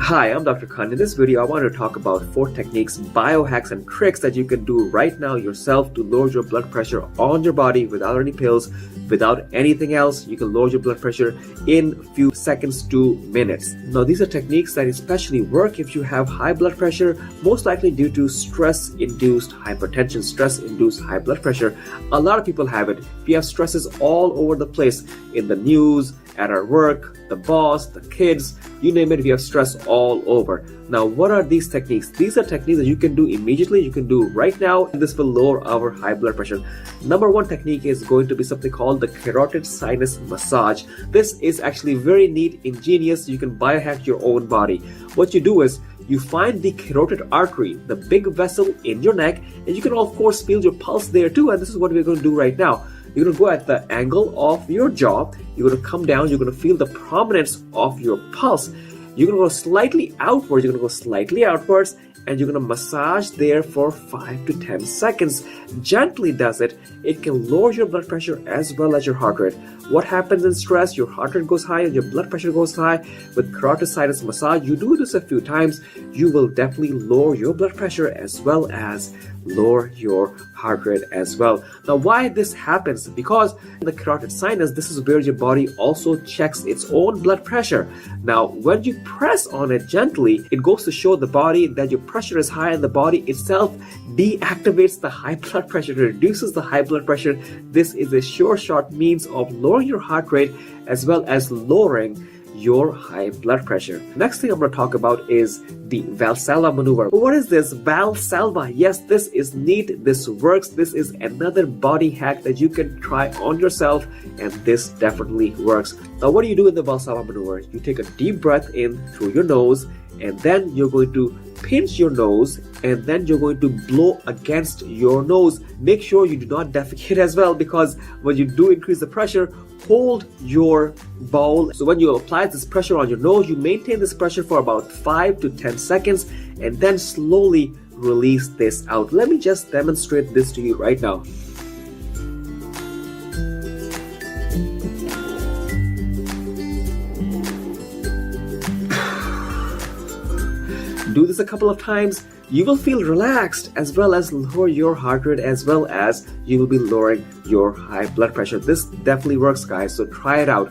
Hi, I'm Dr. Khan. In this video, I want to talk about 4 techniques, biohacks, and tricks that you can do right now yourself to lower your blood pressure on your body without any pills, without anything else. You can lower your blood pressure in a few seconds to minutes. Now, these are techniques that especially work if you have high blood pressure, most likely due to stress-induced hypertension, stress-induced high blood pressure. A lot of people have it. We have stresses all over the place, in the news, at our work, the boss, the kids, you name it, we have stress all over. Now, what are these techniques? These are techniques that you can do immediately, you can do right now, and this will lower our high blood pressure. Number 1 technique is going to be something called the carotid sinus massage. This is actually very neat, ingenious. You can biohack your own body. What you do is, you find the carotid artery, the big vessel in your neck, and you can of course feel your pulse there too, and this is what we're going to do right now. You're going to go at the angle of your jaw, you're going to come down, you're going to feel the prominence of your pulse. You're going to go slightly outwards, and you're going to massage there for 5 to 10 seconds. Gently does it. It can lower your blood pressure as well as your heart rate. What happens in stress? Your heart rate goes high and your blood pressure goes high. With carotid sinus massage, you do this a few times, you will definitely lower your blood pressure as well as lower your heart rate as well. Now, why this happens? Because in the carotid sinus, this is where your body also checks its own blood pressure. Now, when you press on it gently, it goes to show the body that your pressure is high, and the body itself deactivates the high blood pressure, reduces the high blood pressure. This is a sure shot means of lowering your heart rate as well as lowering your high blood pressure. Next thing I'm going to talk about is the Valsalva maneuver. What is this Valsalva? Yes, this is neat. This works. This is another body hack that you can try on yourself, and this definitely works. Now, what do you do in the Valsalva maneuver? You take a deep breath in through your nose, and then you're going to pinch your nose, and then you're going to blow against your nose. Make sure you do not defecate as well, because when you do increase the pressure, hold your bowel. So when you apply this pressure on your nose, you maintain this pressure for about 5 to 10 seconds, and then slowly release this out. Let me just demonstrate this to you right now. Do this a couple of times, you will feel relaxed as well as lower your heart rate, as well as you will be lowering your high blood pressure. This definitely works, guys, so try it out.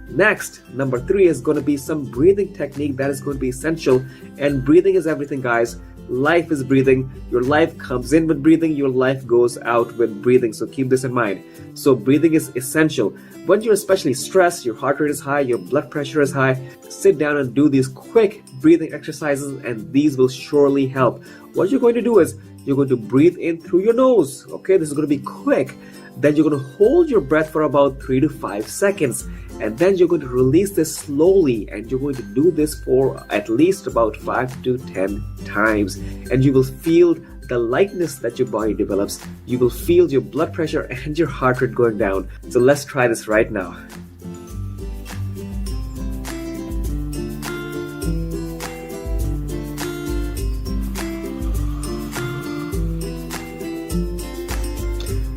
Next, number 3 is going to be some breathing technique that is going to be essential, and breathing is everything, guys. Life is breathing. Your life comes in with breathing, your life goes out with breathing, so keep this in mind. So breathing is essential. When you're especially stressed, your heart rate is high, your blood pressure is high, sit down and do these quick breathing exercises, and these will surely help. What you're going to do is, you're going to breathe in through your nose. Okay, this is going to be quick. Then you're going to hold your breath for about 3 to 5 seconds, and then you're going to release this slowly, and you're going to do this for at least about 5 to 10 times, and you will feel the lightness that your body develops. You will feel your blood pressure and your heart rate going down. So let's try this right now.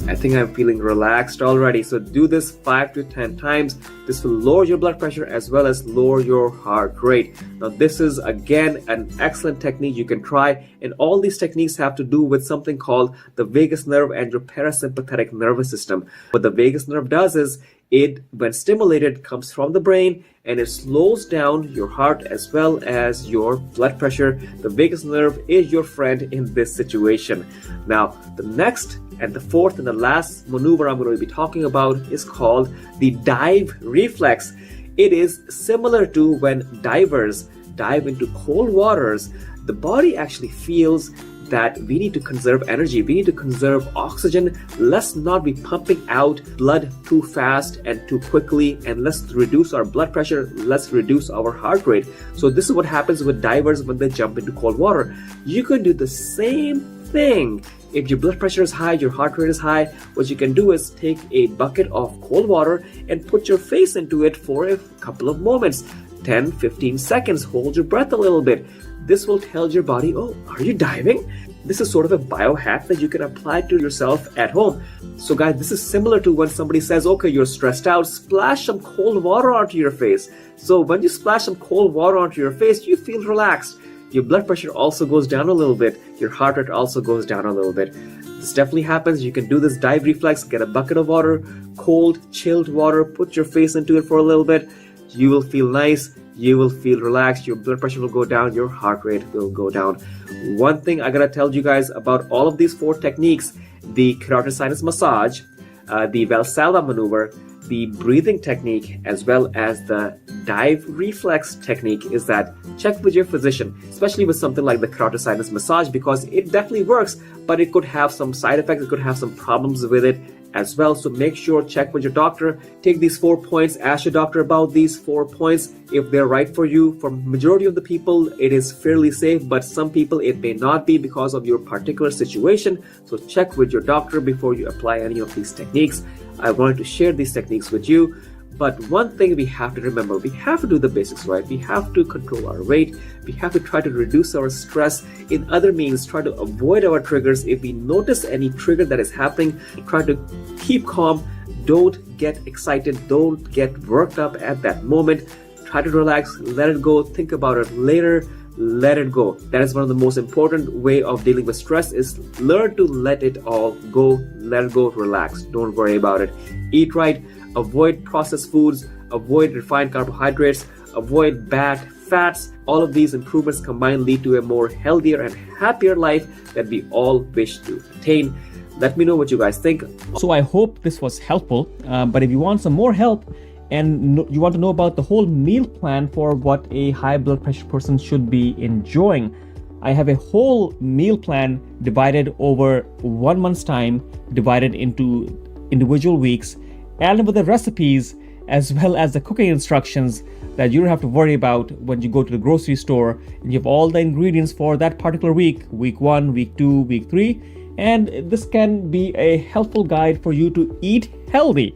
I think I'm feeling relaxed already. So do this 5 to 10 times. This will lower your blood pressure as well as lower your heart rate. Now, this is again an excellent technique you can try, and all these techniques have to do with something called the vagus nerve and your parasympathetic nervous system. What the vagus nerve does is, it, when stimulated, comes from the brain, and it slows down your heart as well as your blood pressure. The vagus nerve is your friend in this situation. Now, the next and the 4th and the last maneuver I'm going to be talking about is called the dive reflex. It is similar to when divers dive into cold waters. The body actually feels that we need to conserve energy, we need to conserve oxygen. Let's not be pumping out blood too fast and too quickly, and let's reduce our blood pressure, let's reduce our heart rate. So this is what happens with divers when they jump into cold water. You can do the same thing. If your blood pressure is high, your heart rate is high, what you can do is take a bucket of cold water and put your face into it for a couple of moments, 10-15 seconds. Hold your breath a little bit. This will tell your body, oh, are you diving? This is sort of a biohack that you can apply to yourself at home. So guys, this is similar to when somebody says, okay, you're stressed out, splash some cold water onto your face. So when you splash some cold water onto your face, you feel relaxed. Your blood pressure also goes down a little bit. Your heart rate also goes down a little bit. This definitely happens. You can do this dive reflex, get a bucket of water, cold, chilled water, put your face into it for a little bit. You will feel nice. You will feel relaxed. Your blood pressure will go down. Your heart rate will go down. One thing I gotta tell you guys about all of these 4 techniques, the carotid sinus massage, the Valsalva maneuver, the breathing technique, as well as the dive reflex technique, is that check with your physician, especially with something like the carotid sinus massage, because it definitely works, but it could have some side effects. It could have some problems with it as well. So make sure, check with your doctor, take these 4 points, ask your doctor about these 4 points if they're right for you. For majority of the people, it is fairly safe, but some people it may not be because of your particular situation. So check with your doctor before you apply any of these techniques. I wanted to share these techniques with you. But one thing we have to remember, we have to do the basics right. We have to control our weight. We have to try to reduce our stress. In other means, try to avoid our triggers. If we notice any trigger that is happening, try to keep calm. Don't get excited. Don't get worked up at that moment. Try to relax, let it go, think about it later, let it go. That is one of the most important way of dealing with stress, is learn to let it all go, let it go, relax. Don't worry about it. Eat right. Avoid processed foods, avoid refined carbohydrates, avoid bad fats. All of these improvements combined lead to a more healthier and happier life that we all wish to attain. Let me know what you guys think. So I hope this was helpful, but if you want some more help and you want to know about the whole meal plan for what a high blood pressure person should be enjoying, I have a whole meal plan divided over 1 month's time, divided into individual weeks, and with the recipes as well as the cooking instructions that you don't have to worry about when you go to the grocery store. And you have all the ingredients for that particular week, week 1, week 2, week 3. And this can be a helpful guide for you to eat healthy.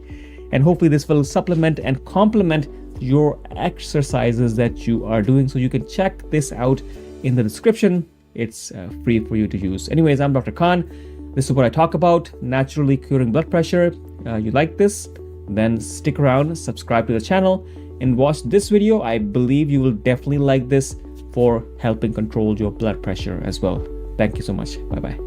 And hopefully this will supplement and complement your exercises that you are doing. So you can check this out in the description. It's free for you to use. Anyways, I'm Dr. Khan. This is what I talk about, naturally curing blood pressure. You like this? Then stick around, subscribe to the channel, and watch this video. I believe you will definitely like this for helping control your blood pressure as well. Thank you so much. Bye-bye.